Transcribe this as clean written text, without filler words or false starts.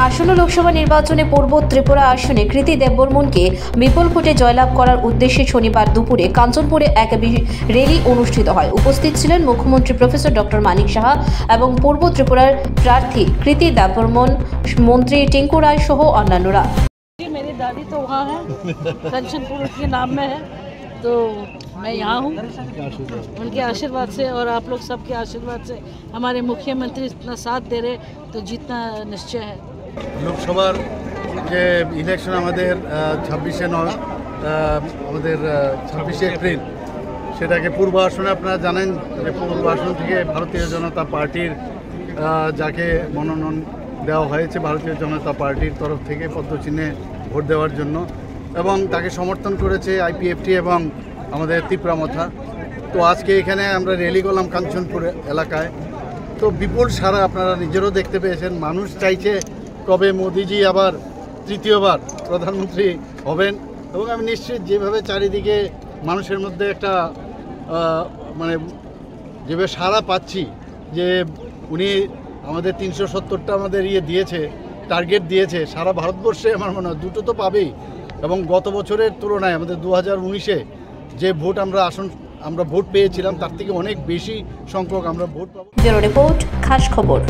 আসন্ন লোকসভা নির্বাচনে পূর্ব ত্রিপুরা আসনে কৃতি দেববর্মনকে বিপুল ভোটে জয়লাভ করার উদ্দেশ্যে শনিবার দুপুরে কাঞ্চনপুরে এক র্যালি অনুষ্ঠিত হয়। উপস্থিত ছিলেন মুখ্যমন্ত্রী প্রফেসর ডক্টর মানিক সাহা এবং পূর্ব ত্রিপুরার প্রার্থী কৃতি দেববর্মন, মন্ত্রী টিঙ্কু রায় সহ অন্যান্যরা। मेरी दादी तो वहाँ है, कंचनपुर के नाम में है, तो मैं यहाँ हूँ उनके आशीर्वाद से और आप लोग सबके आशीर्वाद से। हमारे मुख्यमंत्री इतना साथ दे रहे तो जीतना निश्चय है। লোকসভার যে ইলেকশন আমাদের 26শে এপ্রিল, সেটাকে পূর্ব আসনে আপনারা জানেন যে পূর্ব আসন থেকে ভারতীয় জনতা পার্টির যাকে মনোনয়ন দেওয়া হয়েছে ভারতীয় জনতা পার্টির তরফ থেকে পদ্মচিহ্নে ভোট দেওয়ার জন্য, এবং তাকে সমর্থন করেছে আইপিএফটি এবং আমাদের ত্রিপুরামথা। তো আজকে এখানে আমরা র্যালি করলাম কাঞ্চনপুর এলাকায়। তো বিপুল সারা আপনারা নিজেরও দেখতে পেয়েছেন। মানুষ চাইছে কবে মোদিজি আবার তৃতীয়বার প্রধানমন্ত্রী হবেন, এবং আমি নিশ্চিত যেভাবে চারিদিকে মানুষের মধ্যে একটা মানে যেভাবে সারা পাচ্ছি যে উনি আমাদের 370টা আমাদের দিয়েছে, টার্গেট দিয়েছে সারা ভারতবর্ষে, আমার মনে হয় দুটো তো পাবেই। এবং গত বছরের তুলনায় আমাদের 2019-এ যে ভোট আমরা ভোট পেয়েছিলাম তার থেকে অনেক বেশি সংখ্যক আমরা ভোট পাবো। ব্যুরো রিপোর্ট, খাস খবর।